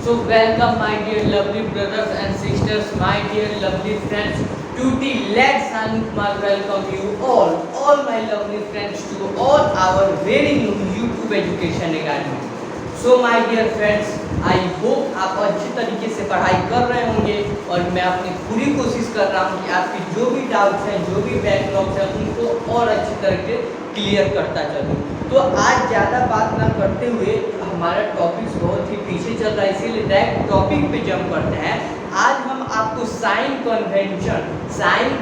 So welcome my dear lovely brothers and sisters, my dear lovely friends to the Let's Anupmal welcome you all my lovely friends to all our very new YouTube Education Academy. So my dear friends, I hope आप अच्छी तरीके से पढ़ाई कर रहे होंगे और मैं अपनी पूरी कोशिश कर रहा हूँ कि आपकी जो भी डाउट्स हैं, जो भी बैकलॉग्स हैं, उनको और अच्छी तरह से क्लियर करता चलूँ। तो आज ज़्यादा बात ना करते हुए हमारा टॉपिक्स बहुत ही पीछे चल रहा है, इसीलिए डायरेक्ट टॉपिक पे जंप करते हैं। आज हम आपको साइन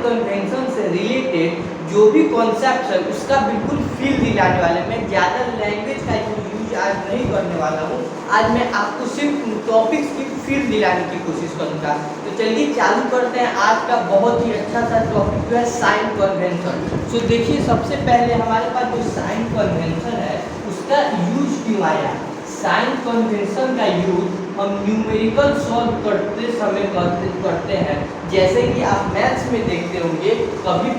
कन्वेंशन से रिलेटेड जो भी कॉन्सेप्ट है उसका बिल्कुल फील दिलाने वाले। मैं ज़्यादा लैंग्वेज का यूज आज नहीं करने वाला हूँ। आज मैं आपको सिर्फ टॉपिक्स की फील दिलाने की कोशिश करूँगा। तो चलिए चालू करते हैं। आज का बहुत ही अच्छा सा टॉपिक जो है साइन कन्वेंशन। सो देखिए, सबसे पहले हमारे पास जो साइन कन्वेंशन है उसका यूज क्यों आया। साइन कन्वेंशन का यूज हम न्यूमेरिकल सॉल्व करते समय करते हैं। जैसे कि आप मैथ्स में देखते होंगे, कभी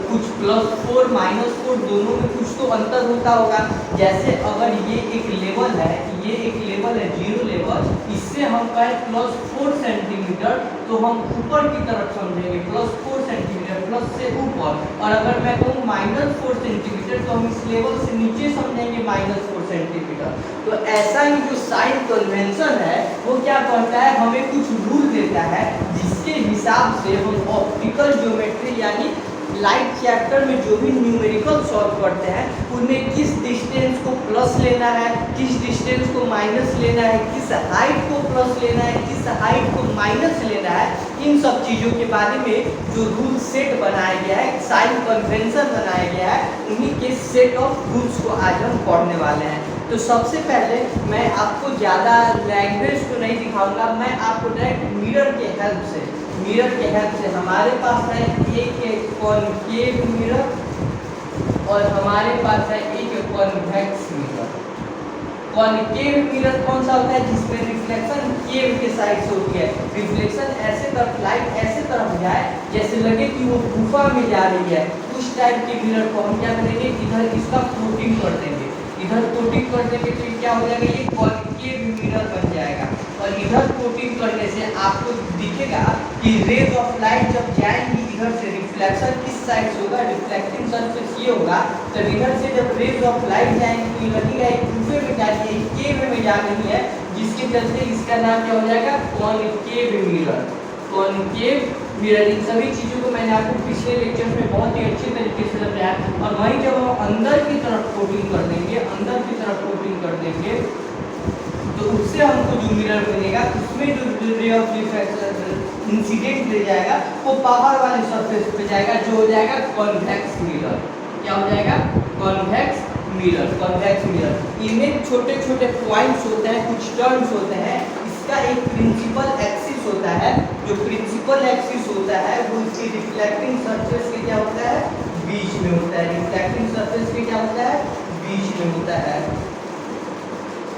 कुछ +4 -4 दोनों में कुछ तो अंतर होता होगा। जैसे अगर ये एक लेवल है, ये एक लेवल है 0 लेवल, इससे हम कहें +4 सेंटीमीटर तो हम ऊपर की तरफ समझेंगे, +4 सेंटीमीटर प्लस से ऊपर। और अगर मैं कहूँ -4 सेंटीमीटर तो हम इस लेवल से नीचे समझेंगे -4 सेंटीमीटर। तो ऐसा ही जो साइन कन्वेंशन है वो क्या करता है, हमें कुछ रूल देता है जिसके हिसाब से हम ऑप्टिकल ज्योमेट्री यानी लाइट चैप्टर में जो भी न्यूमेरिकल सॉल्व करते हैं उनमें किस डिस्टेंस को प्लस लेना है, किस डिस्टेंस को माइनस लेना है, किस हाइट को प्लस लेना है, किस हाइट को माइनस लेना है, इन सब चीज़ों के बारे में जो रूल सेट बनाया गया है, साइन कन्वेंशन बनाया गया है, उन्हीं के सेट ऑफ रूल्स को आज हम पढ़ने वाले हैं। तो सबसे पहले मैं आपको ज़्यादा लैंग्वेज को नहीं दिखाऊंगा, मैं आपको डायरेक्ट मिरर के हेल्प से हमारे पास है एक कॉनकेव मिरर और हमारे पास है एक कॉन्वेक्स मिरर। कॉनकेव मिरर कौन सा होता है, जिसमें रिफ्लेक्शन केव के साइड से होती है। रिफ्लेक्शन ऐसे तरफ, लाइट ऐसे तरफ जाए जैसे लगे कि वो गुफा में जा रही है, उस टाइप के मिरर को हम क्या करेंगे, इधर इसका कोटिंग कर देंगे। इधर कोटिंग कर देंगे तो क्या हो जाएगा, ये कॉनकेव मिरर बन जाएगा। और इधर कोटिंग करने से आपको दिखेगा कि रेज ऑफ लाइट जब जाएंगी इधर से, रिफ्लेक्शन किस साइड से होगा, रिफ्लेक्टिंग सरफेस ये होगा। तो इधर से जब रेज ऑफ लाइट जाएंगी तो ये लगेगा एक गुफे में जा रही है, केव में जा रही है, जिसके चलते इसका नाम क्या हो जाएगा, कॉनकेव मिरर। कॉनकेव मिरर, इन सभी चीज़ों को मैंने आपको पिछले लेक्चर में बहुत ही अच्छे तरीके से बताया। और वहीं जब हम अंदर की तरफ कोटिंग कर देंगे, अंदर की तरफ कोटिंग कर देंगे तो उससे हमको जो मिरर बनेगा उसमें जो रे ऑफ रिफ्लेक्शन इंसिडेंट ले जाएगा वो बाहर वाले सरफेस पे जाएगा, जो हो जाएगा कॉन्वेक्स मिरर। क्या हो जाएगा, कॉन्वेक्स मिरर। कॉन्वेक्स मिरर इनमें छोटे छोटे पॉइंट्स होते हैं, कुछ टर्न्स होते हैं। इसका एक प्रिंसिपल एक्सिस होता है, जो प्रिंसिपल एक्सिस होता है वो इसकी रिफ्लेक्टिंग सरफेस के क्या होता है, बीच में होता है। रिफ्लेक्टिंग सरफेस के क्या होता है, बीच में होता है।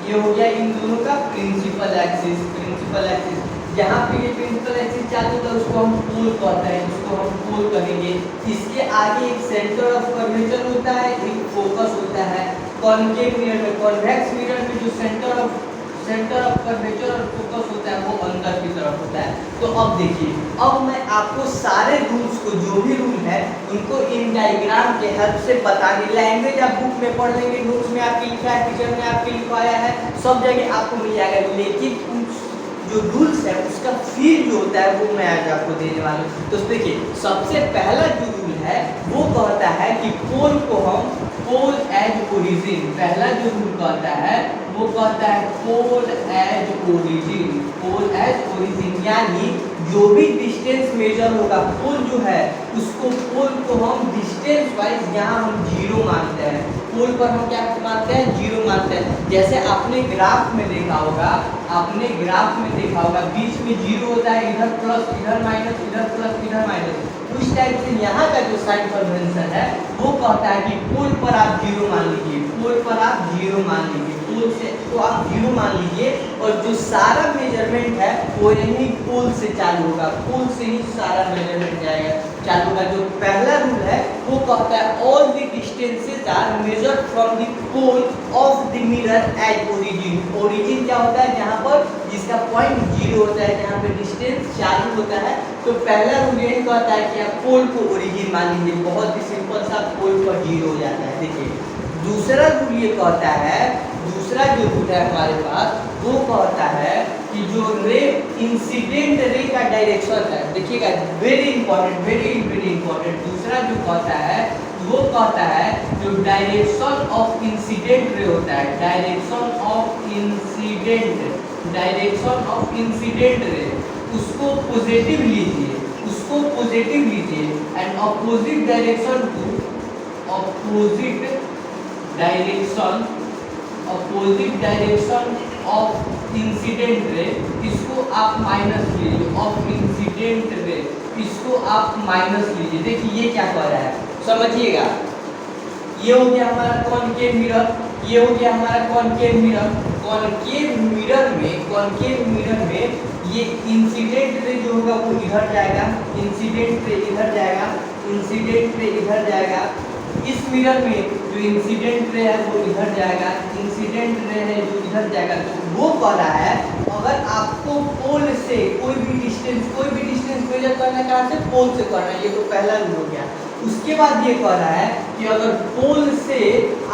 ये हो गया इन दोनों का प्रिंसिपल एक्सिस। प्रिंसिपल एक्सिस जहाँ पे ये प्रिंसिपल एक्सिस चालू होता है उसको हम पोल कहते हैं, उसको हम पोल कहेंगे। इसके आगे एक सेंटर ऑफ कर्वेचर होता है, एक फोकस होता है। कॉनकेव मिरर में, कॉन्वेक्स मिरर में जो सेंटर ऑफ कर्वेचर और फोकस होता है वो अंदर की तरफ होता है। तो अब देखिए, अब मैं आपको सारे रूल्स को, जो भी रूल है उनको इन डायग्राम के हेल्प से बताने। लैंग्वेज आप बुक में पढ़ लेंगे, नोट्स में आपके लिखा है, टीचर ने आपके लिखवाया है, सब जगह आपको मिल जाएगा। लेकिन जो रूल्स है उसका फील जो होता है वो मैं आज आपको देने वाला हूँ। तो देखिए, सबसे पहला जो रूल है वो कहता है कि पोल को हम पोल एज ओरिजिन, पहला जो रूल कहता है वो कहता है pole as origin. Pole as origin यानी जो भी डिस्टेंस मेजर होगा, पोल जो है उसको, पोल को हम डिस्टेंस वाइज यहाँ हम 0 मानते हैं। पोल पर हम क्या मानते हैं, 0 मानते हैं। जैसे आपने ग्राफ में देखा होगा, बीच में 0 होता है, इधर प्लस, इधर माइनस, इधर प्लस, इधर माइनस। उस टाइप से यहाँ का जो साइन कन्वेंशन है वो कहता है कि पोल पर आप 0 मान लीजिए, पोल पर आप 0 मान लीजिए। पोल से, तो आप 0 मान लीजिए। और जो सारा मेजरमेंट है वो यही पोल से चालू होगा, पोल से ही सारा मेजरमेंट जाएगा चालू होगा। जो पहला रूल है वो कहता है all the distances are measured from the pole of the mirror at origin. Origin क्या होता है? जहाँ पर जिसका पॉइंट 0 होता है, जहाँ पे डिस्टेंस चालू होता है। तो पहला रूल यही कहता है कि आप पोल को ओरिजिन मान लीजिए, बहुत ही सिंपल सा, पोल पर 0 हो जाता है। देखिए दूसरा रूल ये कहता है, दूसरा जो रूल है हमारे पास वो कहता है कि जो रे इंसिडेंट रे का डायरेक्शन है, देखिएगा वेरी इंपॉर्टेंट, वेरी इंपॉर्टेंट। दूसरा जो कहता है वो कहता है जो डायरेक्शन ऑफ इंसिडेंट रे होता है, डायरेक्शन ऑफ इंसिडेंट रे, उसको पॉजिटिव लीजिए, उसको पॉजिटिव लीजिए। And opposite direction of incident ray, इसको आप माइनस लीजिए, ऑफ इंसिडेंट रे इसको आप माइनस लीजिए। देखिए ये क्या कह रहा है, समझिएगा। ये हो गया हमारा कॉनकेव मिरर, ये हो गया हमारा कॉनकेव मिरर। कॉनकेव मिरर में ये इंसिडेंट रे जो होगा वो इधर जाएगा, इंसिडेंट रे इधर जाएगा, इंसिडेंट रे इधर जाएगा। इस मिरर में जो इंसिडेंट रे है वो इधर जाएगा, इंसिडेंट रे है जो इधर जाएगा। तो वो कह रहा है अगर आपको पोल से कोई भी डिस्टेंस मेजर करना है, कहाँ से? पोल से करना है। ये तो पहला रूल हो गया। उसके बाद ये कह रहा है कि अगर पोल से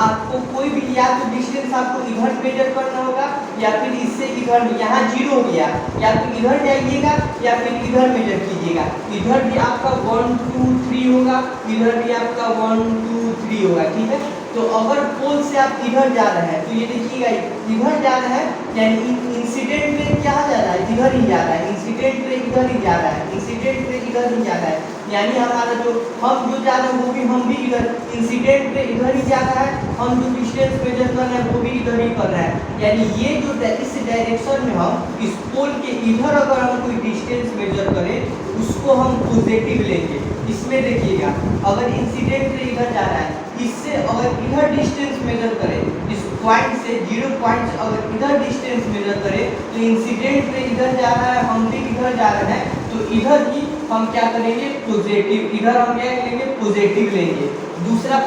आपको कोई भी, या तो डिस्टेंस आपको इधर मेजर करना होगा या फिर इससे इधर, यहाँ 0 हो गया, या तो इधर जाइएगा या फिर इधर मेजर कीजिएगा। इधर भी आपका 1 2 3 होगा, इधर भी आपका 1 2 3 होगा, ठीक है। तो अगर पोल से आप इधर जा रहे हैं तो ये देखिएगा इधर जा रहा है, यानी इंसिडेंट रे क्या जा रहा है? इधर ही जा रहा है, इंसिडेंट रे इधर ही जा रहा है, इंसिडेंट रे इधर ही जा रहा है। यानी हमारा जो हम जो जा रहे हैं वो भी, हम भी इधर, इंसिडेंट रे इधर ही जा रहा है, हम जो डिस्टेंस मेजर कर रहे हैं वो भी इधर ही कर रहे हैं। यानी ये जो इस डायरेक्शन में हम इस पोल के इधर अगर हम कोई डिस्टेंस मेजर करें उसको हम पॉजिटिव लेंगे। इसमें देखिएगा अगर इंसिडेंट रे इधर जा रहा है, इससे अगर इधर डिस्टेंस मेजर करें, इस पॉइंट से 0 पॉइंट से अगर इधर डिस्टेंस मेजर करें तो इंसिडेंट रे इधर जा रहा है, हम भी इधर जा रहे हैं, तो इधर ही हम क्या करेंगे? पॉजिटिव, इधर हम क्या लेंगे? पॉजिटिव लेंगे। दूसरा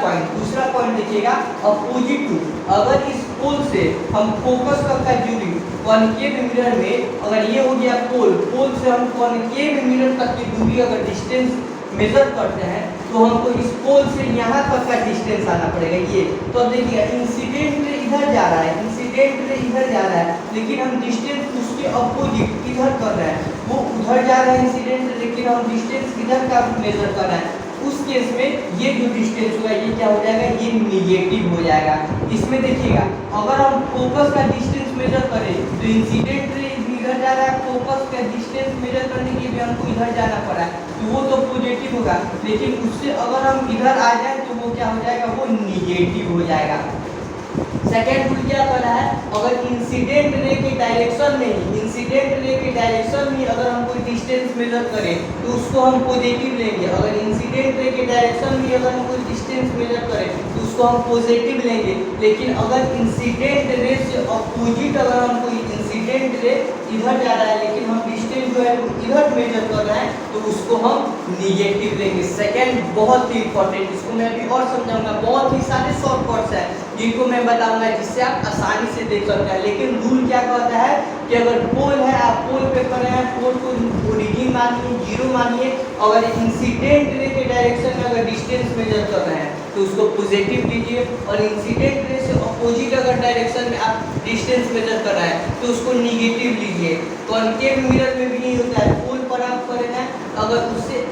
पॉइंट देखिएगा अपोजिट टू, अगर इस पोल से हम फोकस करता है दूरी कॉनकेव मिरर में, अगर ये हो गया पोल से हम कॉनकेव मिरर तक की दूरी अगर डिस्टेंस मेजर करते हैं तो हमको इस पोल से यहाँ तक का डिस्टेंस आना पड़ेगा। ये तो अब देखिए इंसिडेंट रे इधर जा रहा है, इंसिडेंट रे इधर जा रहा है, लेकिन हम डिस्टेंस उसके अपोजिट इधर कर रहे हैं। वो उधर जा रहा है इंसिडेंट, लेकिन हम डिस्टेंस इधर का मेजर कर रहे हैं। उस केस में ये जो डिस्टेंस होगा ये क्या हो जाएगा? ये निगेटिव हो जाएगा। इसमें देखिएगा अगर हम फोकस का डिस्टेंस मेजर करें तो इंसिडेंट रे इधर जा रहा है, फोकस का डिस्टेंस मेजर करने के लिए हमको इधर जाना पड़ा है, तो वो तो पॉजिटिव होगा। लेकिन उससे अगर हम इधर आ जाए तो वो क्या हो जाएगा? वो निगेटिव हो जाएगा। सेकेंड रूल क्या कर रहा है? अगर इंसिडेंट रे के डायरेक्शन में अगर हम कोई डिस्टेंस मेजर करें तो उसको हम पॉजिटिव लेंगे। अगर इंसिडेंट रे के डायरेक्शन में अगर हम कोई डिस्टेंस मेजर करें तो उसको हम पॉजिटिव लेंगे। लेकिन अगर इंसिडेंट रे से अपोजिट अगर हम कोई इंसिडेंट रे इधर जा रहा है लेकिन हम डिस्टेंस जो है इधर मेजर कर रहे हैं तो उसको हम निगेटिव लेंगे। सेकेंड बहुत ही इंपॉर्टेंट, इसको मैं अभी और समझाऊंगा। बहुत ही सारे शॉर्टकट्स हैं जिनको मैं बताऊंगा जिससे आप आसानी से देख सकते हैं। लेकिन रूल क्या कहता है कि अगर पोल है, आप पोल पे कर रहे हैं, पोल को ओरिजिन मानिए, 0 मानिए। अगर इंसिडेंट रे के डायरेक्शन में अगर डिस्टेंस मेजर कर रहे हैं तो उसको पॉजिटिव लीजिए, और इंसिडेंट रे से अपोजिट अगर डायरेक्शन में आप डिस्टेंस मेजर कर रहे हैं तो उसको निगेटिव लीजिए। कॉनकेव मिरर में भी नहीं होता है, पोल पर आप कर रहे हैं, अगर उससे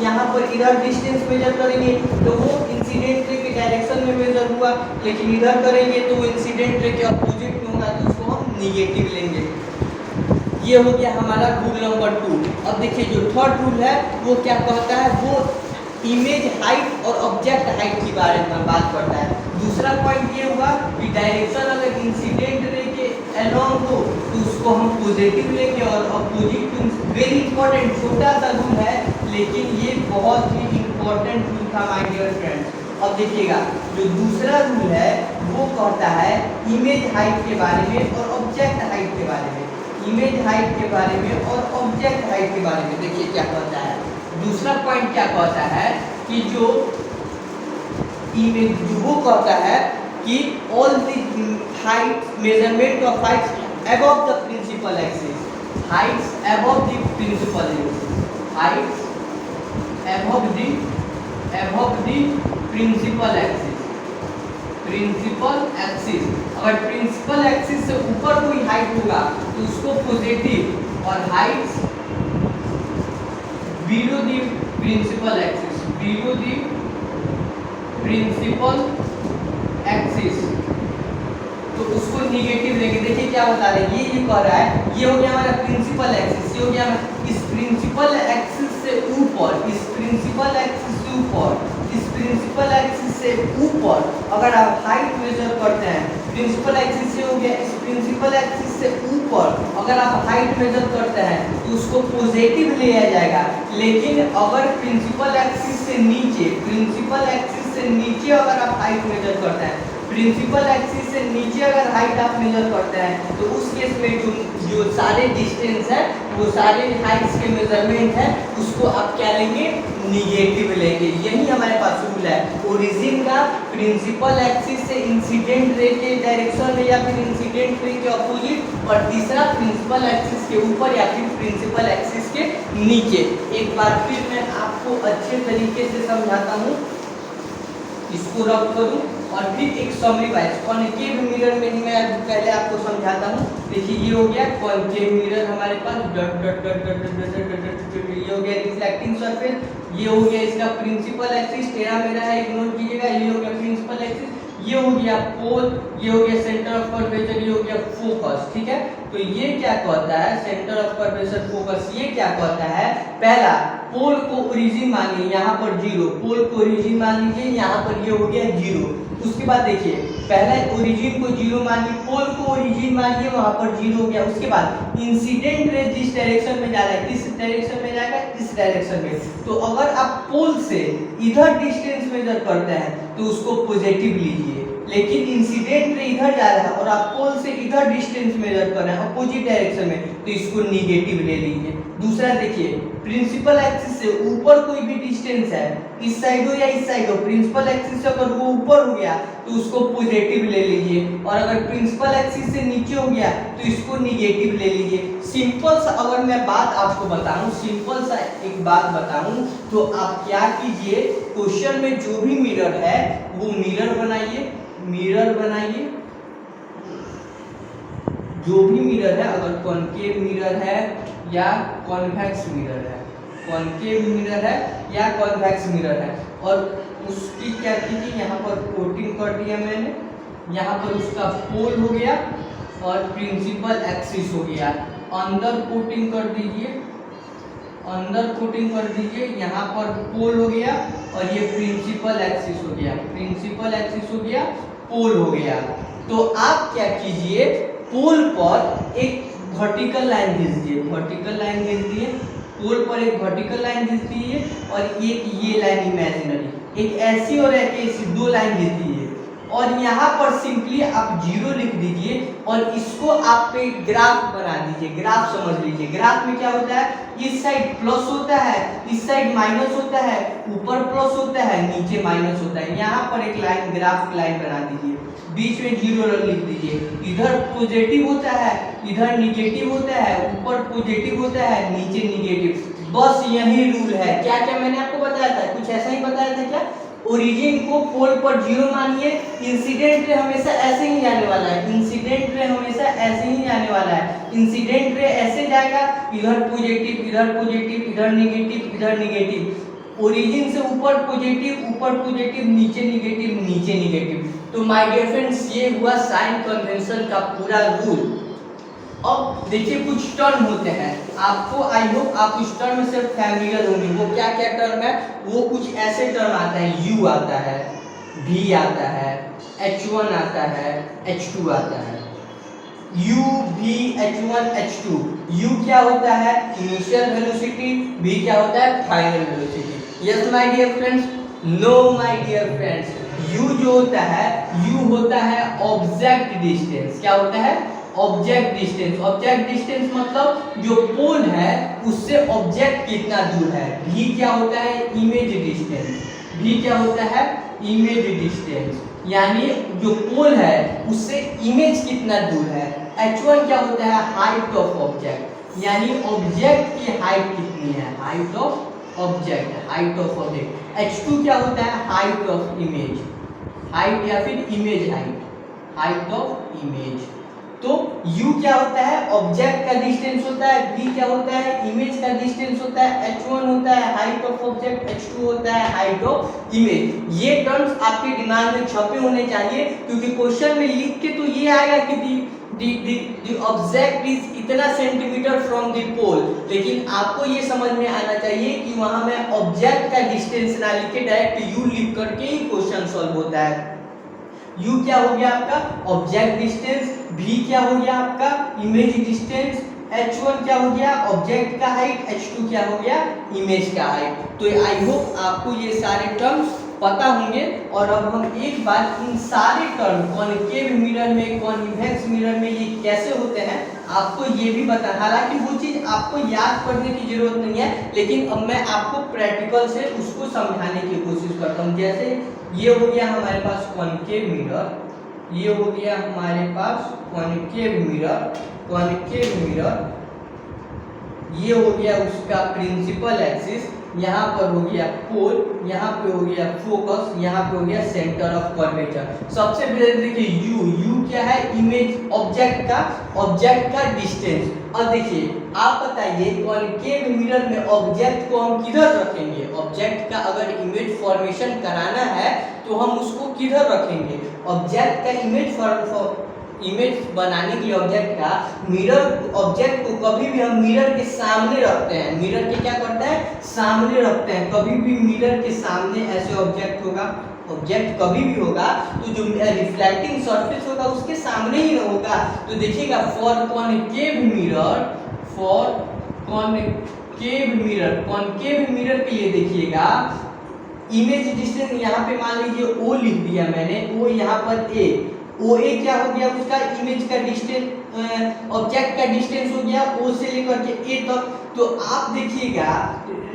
यहाँ पर इधर डिस्टेंस मेजर करेंगे तो वो इंसिडेंट रे के डायरेक्शन में मेजर हुआ, लेकिन इधर करेंगे तो वो इंसिडेंट रे के अपोजिट में होगा, तो उसको हम निगेटिव लेंगे। ये हो गया हमारा रूल नंबर 2। अब देखिए जो थर्ड रूल है वो क्या कहता है? वो इमेज हाइट और ऑब्जेक्ट हाइट के बारे में बात करता है। दूसरा पॉइंट ये हुआ कि डायरेक्शन अगर इंसिडेंट रे के अलोंग हो तो उसको हम पॉजिटिव लेंगे, और अपोजिट टू, वेरी इंपॉर्टेंट, छोटा सा रूल है लेकिन ये बहुत ही इंपॉर्टेंट रूल था माय डियर फ्रेंड्स। अब देखिएगा जो दूसरा रूल है वो कहता है इमेज हाइट के बारे में और ऑब्जेक्ट हाइट के बारे में। इमेज हाइट के बारे में और ऑब्जेक्ट हाइट के बारे में देखिए क्या कहता है। दूसरा पॉइंट क्या कहता है कि जो इमेज वो कहता है कि all the height measurement of heights above the principal axis, heights above the principal axis, heights above the principal axis, principal axis. अगर प्रिंसिपल एक्सिस से ऊपर कोई हाइट होगा तो उसको पॉजिटिव, और heights below the principal axis, below the principal axis तो उसको निगेटिव लेंगे। देखिए क्या बता रहे हैं, ये कह रहा है ये हो गया हमारा प्रिंसिपल एक्सिस, ये हो गया इस प्रिंसिपल एक्सिस से ऊपर, इस प्रिंसिपल एक्सिस से ऊपर, इस प्रिंसिपल एक्सिस से ऊपर अगर आप हाइट मेजर करते हैं, प्रिंसिपल एक्सिस से हो गया इस प्रिंसिपल एक्सिस से ऊपर अगर आप हाइट मेजर करते हैं तो उसको पॉजिटिव लिया जाएगा। लेकिन अगर प्रिंसिपल एक्सिस से नीचे, प्रिंसिपल एक्सिस से नीचे अगर आप हाइट मेजर करते हैं, प्रिंसिपल एक्सिस से नीचे अगर हाइट आप मेजर करते हैं तो उस केस में जो सारे डिस्टेंस है वो सारे हाइट्स के मेजरमेंट है उसको आप क्या लेंगे, निगेटिव लेंगे। यही हमारे पास रूल है ओरिजिन का, प्रिंसिपल एक्सिस से इंसिडेंट रे के डायरेक्शन में या फिर इंसिडेंट रे के अपोजिट, और तीसरा प्रिंसिपल एक्सिस के ऊपर या फिर प्रिंसिपल एक्सिस के नीचे। एक बार फिर मैं आपको अच्छे तरीके से समझाता हूँ, इसको रब करूँ और फिर एक समरी वाइज कॉनकेव मिरर में ही मैं पहले आपको समझाता हूँ। देखिए ये हो गया कॉनकेव मिरर हमारे पास, डट डट डट डट डट डट डट, ये हो गया रिफ्लेक्टिंग सरफेस, ये हो गया इसका प्रिंसिपल एक्सिस, टेढ़ा मेढ़ा है इग्नोर कीजिएगा, ये हो गया प्रिंसिपल एक्सिस, ये हो गया पोल, ये हो गया सेंटर ऑफ कर्वेचर, ये हो गया फोकस। ठीक है, तो ये क्या कहता है सेंटर ऑफ कर्वेचर फोकस, ये क्या कहता है, पहला पोल को ओरिजिन मानिए यहाँ पर जीरो, पोल को ओरिजिन मान लीजिए यहाँ पर ये हो गया जीरो। उसके बाद देखिए पहला ओरिजिन को जीरो मानिए, पोल को ओरिजिन मानिए वहां पर जीरो हो गया। उसके बाद इंसिडेंट रे जिस डायरेक्शन में जा रहा है, किस डायरेक्शन में जाएगा, इस डायरेक्शन में। तो अगर आप पोल से इधर डिस्टेंस मेजर करते हैं तो उसको पॉजिटिव लीजिए, लेकिन इंसिडेंट रे इधर जा रहा है और आप पोल से इधर डिस्टेंस मेजर कर रहे हैं अपोजिट डायरेक्शन में तो इसको निगेटिव ले लीजिए। दूसरा देखिए प्रिंसिपल एक्सिस से ऊपर कोई भी डिस्टेंस है, इस साइड हो या इस साइड हो, प्रिंसिपल एक्सिस से अगर वो ऊपर हो गया तो उसको पॉजिटिव ले लीजिए, और अगर प्रिंसिपल एक्सिस से नीचे हो गया तो इसको निगेटिव ले लीजिए। सिंपल सा अगर मैं बात आपको बताऊं, सिंपल सा एक बात बताऊं तो आप क्या कीजिए, क्वेश्चन में जो भी मिरर है वो मिरर बनाइए, मिरर बनाइए, जो भी मिरर है, अगर कॉनकेव मिरर है या कॉन्वेक्स मिरर है, कॉनकेव मिरर है या कॉन्वेक्स मिरर है, और उसकी क्या कीजिए यहाँ पर कोटिंग कर दिया मैंने, यहाँ पर उसका पोल हो गया और प्रिंसिपल एक्सिस हो गया, अंदर कोटिंग कर दीजिए, अंदर कोटिंग कर दीजिए, यहाँ पर पोल हो गया और ये प्रिंसिपल एक्सिस हो गया, प्रिंसिपल एक्सिस हो गया, पोल हो गया। तो आप क्या कीजिए, पोल पर एक वर्टिकल लाइन खींच दिए, वर्टिकल लाइन खींच दिए, पोल पर एक वर्टिकल लाइन खींच दिए और एक ये लाइन इमेजिनरी, एक ऐसी और एक ऐसी दो लाइन खींच दिए, और यहाँ पर सिंपली आप जीरो लिख दीजिए और इसको आप पे ग्राफ बना दीजिए। ग्राफ समझ लीजिए, ग्राफ में क्या होता है, इस साइड प्लस होता है, इस साइड माइनस होता है, ऊपर प्लस होता है, नीचे माइनस होता है। यहाँ पर एक लाइन, ग्राफ की लाइन बना दीजिए, बीच में जीरो लिख दीजिए, इधर पॉजिटिव होता है, इधर निगेटिव होता है, ऊपर पॉजिटिव होता है, नीचे निगेटिव। बस यही रूल है। क्या क्या मैंने आपको बताया था, कुछ ऐसा ही बताया था क्या, ओरिजिन को पोल पर जीरो मानिए, इंसिडेंट रे हमेशा ऐसे ही जाने वाला है, इंसिडेंट रे हमेशा ऐसे ही जाने वाला है, इंसिडेंट रे ऐसे जाएगा, इधर पॉजिटिव, इधर पॉजिटिव, इधर निगेटिव, इधर निगेटिव, ओरिजिन से ऊपर पॉजिटिव, ऊपर पॉजिटिव, नीचे निगेटिव, नीचे निगेटिव। तो माय डियर फ्रेंड्स ये हुआ साइन कन्वेंशन का पूरा रूल। अब देखिए कुछ टर्म होते हैं, आपको आई होप आप उस टर्म से फैमिलियर होंगे। वो क्या क्या टर्म है, वो कुछ ऐसे टर्म आता है, U आता है, V आता है, H1 आता है, H2 आता है, U, V, H1, H2। U क्या होता है, इनिशियल वेलोसिटी, V क्या होता है, final velocity. Yes my dear friends, no my dear friends, you जो होता है, यू होता है ऑब्जेक्ट डिस्टेंस। क्या होता है? Object distance. ऑब्जेक्ट डिस्टेंस मतलब जो पोल है उससे ऑब्जेक्ट कितना दूर है। भी क्या होता है? Image distance. भी क्या होता है? इमेज डिस्टेंस, यानी जो पोल है उससे इमेज कितना दूर है। H1 क्या होता है? हाइट ऑफ ऑब्जेक्ट, यानी ऑब्जेक्ट की हाइट कितनी है, height of object, height of object. H2 क्या होता है? हाइट ऑफ इमेज, हाइट या फिर image height, height of image. तो U क्या होता है? ऑब्जेक्ट का डिस्टेंस होता है। V क्या होता है? इमेज का डिस्टेंस होता है। H1 होता है हाइट ऑफ ऑब्जेक्ट, H2 होता है हाइट ऑफ इमेज। ये टर्म्स आपके दिमाग में छपे होने चाहिए, क्योंकि क्वेश्चन में लिख के तो ये आएगा कि the object is इतना सेंटीमीटर फ्रॉम द पोल, लेकिन आपको ये समझ में आना चाहिए कि वहां में ऑब्जेक्ट का डिस्टेंस ना लिखे, डायरेक्ट U लिख करके ही क्वेश्चन सॉल्व होता है। U क्या हो गया आपका? Object distance. V क्या हो गया आपका? Image distance. H1 क्या हो गया? ऑब्जेक्ट का हाइट। H2 क्या हो गया? इमेज का हाइट। तो आई होप आपको ये सारे टर्म्स पता होंगे। और अब हम एक बार इन सारे टर्म कॉनकेव मिरर में, कॉन्वेक्स मिरर में ये कैसे होते हैं आपको ये भी बता। हालांकि वो चीज आपको याद करने की जरूरत नहीं है, लेकिन अब मैं आपको प्रैक्टिकल से उसको समझाने की कोशिश करता हूँ। जैसे ये हो गया हमारे पास कॉनकेव मिरर, ये हो गया हमारे पास कॉनकेव मिरर, कॉनकेव मिरर, ये हो गया उसका प्रिंसिपल एक्सिस, यहाँ पर हो गया पोल, यहाँ पे हो गया फोकस, यहाँ पे हो गया सेंटर ऑफ कर्वेचर। सबसे पहले देखिए यू क्या है? इमेज ऑब्जेक्ट का डिस्टेंस। और देखिए आप बताइए कॉनकेव मिरर में ऑब्जेक्ट को हम किधर रखेंगे? ऑब्जेक्ट का अगर इमेज फॉर्मेशन कराना है तो हम उसको किधर रखेंगे? ऑब्जेक्ट का इमेज बनाने के लिए ऑब्जेक्ट का मिरर, ऑब्जेक्ट को कभी भी हम मिरर के सामने रखते हैं। मिरर के क्या करते हैं? सामने रखते हैं। कभी भी मिरर के सामने ऐसे ऑब्जेक्ट होगा, ऑब्जेक्ट कभी भी होगा तो जो रिफ्लेक्टिंग सरफेस होगा उसके सामने ही होगा। तो देखिएगा for concave mirror, for concave mirror, concave mirror के लिए देखिएगा इमेज डिस्टेंस यहाँ पे मान लीजिए O लिख दिया मैंने, O यहाँ पर A, OA क्या हो गया? उसका इमेज का डिस्टेंस, ऑब्जेक्ट का डिस्टेंस हो गया O से लेकर के A तक। तो आप देखिएगा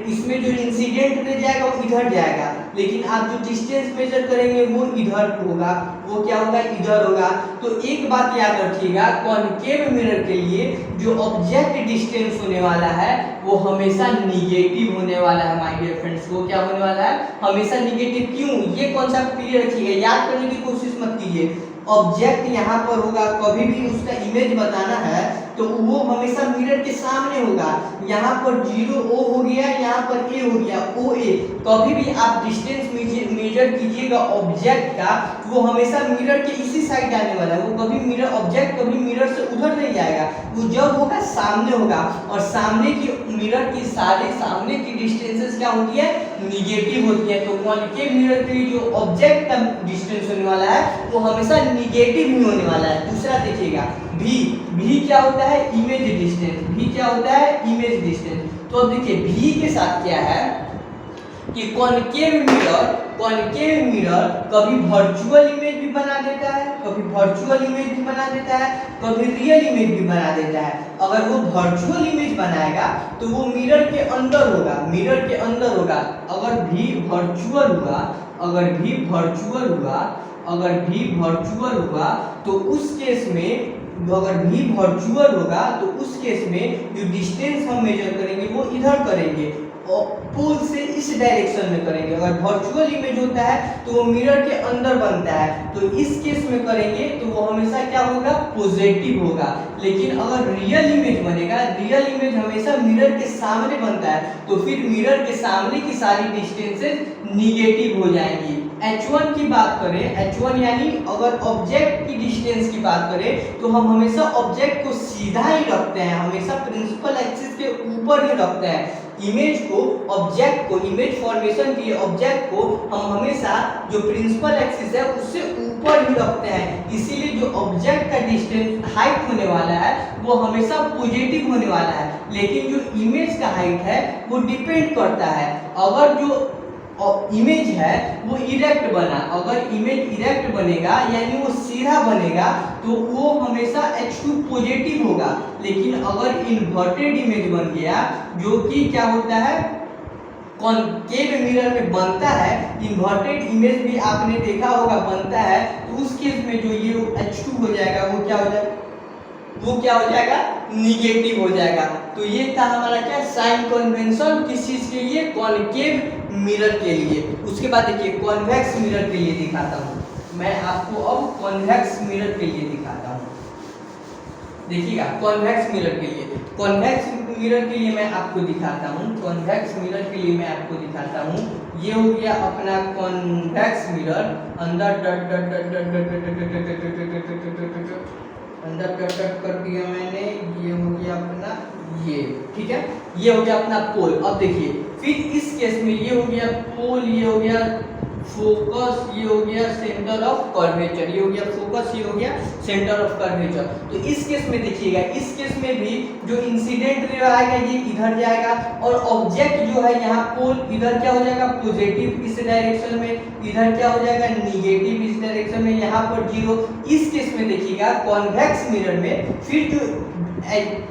इसमें जो इंसिडेंट रह जाएगा वो इधर जाएगा, लेकिन आप जो डिस्टेंस मेजर करेंगे वो इधर होगा, वो क्या होगा? इधर होगा। तो एक बात याद रखिएगा, कॉनकेव मिरर के लिए जो ऑब्जेक्ट डिस्टेंस होने वाला है वो हमेशा निगेटिव होने वाला है माय डियर फ्रेंड्स। वो क्या होने वाला है? हमेशा निगेटिव। क्यों? ये कॉन्सेप्ट क्लियर रखिएगा, याद करने की कोशिश मत कीजिए। ऑब्जेक्ट यहाँ पर होगा, कभी भी उसका इमेज बताना है तो वो हमेशा मिरर के सामने होगा। यहाँ पर 0 O हो गया, यहाँ पर A हो गया, OA। कभी भी आप डिस्टेंस मेजर कीजिएगा ऑब्जेक्ट का, वो हमेशा मिरर के इसी साइड आने वाला है। वो कभी मिरर, ऑब्जेक्ट कभी मिरर से उधर नहीं जाएगा, वो जब होगा सामने होगा। और सामने की मिरर की सारे सामने की डिस्टेंसेस क्या होती है? निगेटिव होती है। तो कॉनकेव मिरर के लिए जो ऑब्जेक्ट का डिस्टेंस होने वाला है वो हमेशा निगेटिव ही होने वाला है। दूसरा देखिएगा भी क्या होता है? Image distance. भी क्या होता है? Image distance. तो अब देखिए भी के साथ क्या है कि कॉनकेव मिरर कभी वर्चुअल इमेज भी बना देता है, कभी वर्चुअल इमेज भी बना देता है, कभी रियल इमेज भी बना देता है। अगर वो वर्चुअल इमेज बनाएगा तो वो मिरर के अंदर होगा, मिरर के अंदर होगा। अगर भी वर्चुअल हुआ, अगर भी वर्चुअल हुआ, अगर भी वर्चुअल हुआ तो उस केस में, अगर भी वर्चुअल होगा तो उस केस में जो डिस्टेंस हम मेजर करेंगे वो इधर करेंगे और पोल से इस डायरेक्शन में करेंगे। अगर वर्चुअल इमेज होता है तो वो मिरर के अंदर बनता है, तो इस केस में करेंगे तो वो हमेशा क्या होगा? पॉजिटिव होगा। लेकिन अगर रियल इमेज बनेगा, रियल इमेज हमेशा मिरर के सामने बनता है, तो फिर मिरर के सामने की सारी डिस्टेंसेस निगेटिव हो जाएंगी। H1 की बात करें, H1 यानी अगर ऑब्जेक्ट की डिस्टेंस की बात करें तो हम हमेशा ऑब्जेक्ट को सीधा ही रखते हैं, हमेशा प्रिंसिपल एक्सिस के ऊपर ही रखते हैं। इमेज को, ऑब्जेक्ट को, इमेज फॉर्मेशन के लिए ऑब्जेक्ट को हम हमेशा जो प्रिंसिपल एक्सिस है उससे ऊपर ही रखते हैं। इसीलिए जो ऑब्जेक्ट का डिस्टेंस हाइट होने वाला है वो हमेशा पॉजिटिव होने वाला है। लेकिन जो इमेज का हाइट है वो डिपेंड करता है। अगर जो और इमेज है वो इरेक्ट बना, अगर इमेज इरेक्ट बनेगा यानी वो सीधा बनेगा तो वो हमेशा H2 पॉजिटिव होगा। लेकिन अगर इन्वर्टेड इमेज बन गया जो कि क्या होता है कॉनकेव मिरर में बनता है, इन्वर्टेड इमेज भी आपने देखा होगा बनता है, तो उस केस में जो ये H2 हो जाएगा वो क्या हो जाएगा, वो क्या हो जाएगा निगेटिव हो जाएगा। तो ये था हमारा क्या साइन कन्वेंशन किस चीज के लिए, कॉनकेव मिरर के लिए। उसके बाद देखिए कॉन्वेक्स मिरर के लिए दिखाता हूँ मैं आपको, अब कॉन्वेक्स मिरर के लिए दिखाता हूँ। देखिएगा कॉन्वेक्स मिरर के लिए, कॉन्वेक्स मिरर के लिए मैं आपको दिखाता हूँ, कॉन्वेक्स मिरर के लिए मैं आपको दिखाता हूँ। ये हो गया अपना कॉन्वेक्स मिरर, अंदर डट डट डट डट डट अंदर डट डट कर दिया मैंने, ये हो गया अपना ये, ठीक है, ये हो गया अपना पोल। अब देखिए फिर इस केस में ये हो गया पोल, ये हो गया फोकस, ये हो गया सेंटर ऑफ कर्वेचर, ये हो गया फोकस, ये हो गया सेंटर ऑफ कर्वेचर। तो इस केस में देखिएगा, इस केस में भी जो इंसिडेंट रे आएगा ये इधर जाएगा और ऑब्जेक्ट जो है यहाँ पोल इधर क्या हो जाएगा पॉजिटिव इस डायरेक्शन में, इधर क्या हो जाएगा निगेटिव इस डायरेक्शन में, यहाँ पर जीरो। इस केस में देखिएगा कॉन्वेक्स मिरर में फिर जो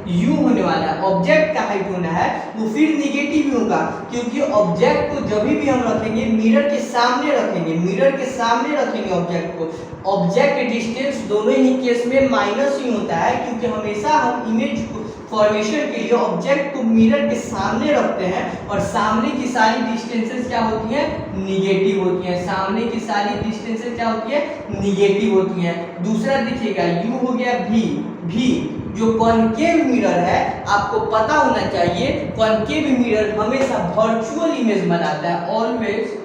यू होने वाला है, ऑब्जेक्ट का हाइट होना है वो फिर निगेटिव ही होगा, क्योंकि ऑब्जेक्ट को जब भी हम रखेंगे मिरर के सामने रखेंगे, मिरर के सामने रखेंगे ऑब्जेक्ट को, ऑब्जेक्ट डिस्टेंस दोनों ही केस में माइनस ही होता है, क्योंकि हमेशा हम इमेज फॉर्मेशन के लिए ऑब्जेक्ट को मिरर के सामने रखते हैं और सामने की सारी डिस्टेंसेस क्या होती हैं निगेटिव होती हैं, सामने की सारी डिस्टेंसेस क्या होती है निगेटिव होती हैं। दूसरा देखिएगा यू हो गया भी, भी जो कॉनकेव मिरर है आपको पता होना चाहिए, कॉनकेव मिरर हमेशा वर्चुअल इमेज बनाता है, always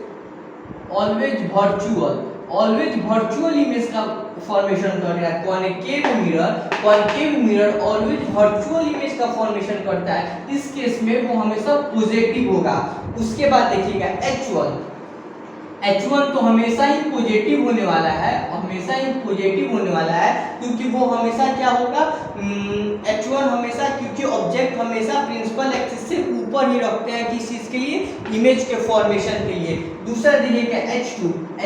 always virtual, always virtual image का फॉर्मेशन कर रहा है। Concave mirror always virtual image का फॉर्मेशन करता है, इस केस में वो हमेशा पॉजिटिव होगा। उसके बाद देखिएगा H1 तो हमेशा ही पॉजिटिव होने वाला है, हमेशा ही पॉजिटिव होने वाला है, क्योंकि वो हमेशा क्या होगा H1 हमेशा, क्योंकि ऑब्जेक्ट हमेशा प्रिंसिपल एक्सिस से ऊपर ही रखते हैं किस चीज के लिए इमेज के फॉर्मेशन के लिए। दूसरा देखिएगा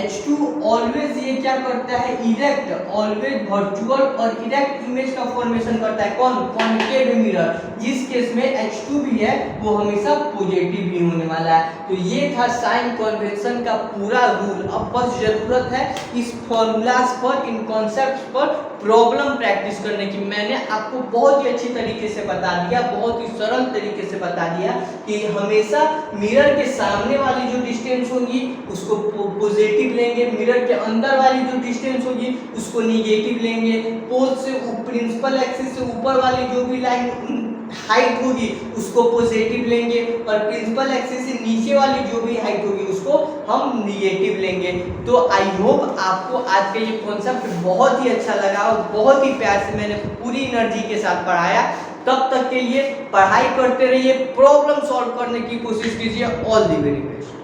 H2 ऑलवेज ये क्या करता है इरेक्ट, ऑलवेज वर्चुअल और इरेक्ट इमेज का फॉर्मेशन करता है, कौन कॉनकेव मिरर, जिस केस में H2 भी है वो हमेशा पॉजिटिव ही होने वाला है। तो ये था साइन कन्वेंशन का पूरा रूल। अब बस जरूरत है इस फॉर्मूलाज पर, इन कॉन्सेप्ट्स पर प्रॉब्लम प्रैक्टिस करने की। मैंने आपको बहुत ही अच्छी तरीके से बता दिया, बहुत ही सरल तरीके से बता दिया कि हमेशा मिरर के सामने वाली जो डिस्टेंस होगी उसको पॉजिटिव लेंगे, मिरर के अंदर वाली जो डिस्टेंस होगी उसको निगेटिव लेंगे, पोल से प्रिंसिपल एक्सिस से ऊपर वाली जो भी लाइन हाइट होगी उसको पॉजिटिव लेंगे और प्रिंसिपल एक्सिस से नीचे वाली जो भी हाइट होगी उसको हम निगेटिव लेंगे। तो आई होप आपको आज का ये कॉन्सेप्ट बहुत ही अच्छा लगा और बहुत ही प्यार से मैंने पूरी एनर्जी के साथ पढ़ाया। तब तक के लिए पढ़ाई करते रहिए, प्रॉब्लम सॉल्व करने की कोशिश कीजिए। All the very best,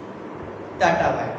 tata bye.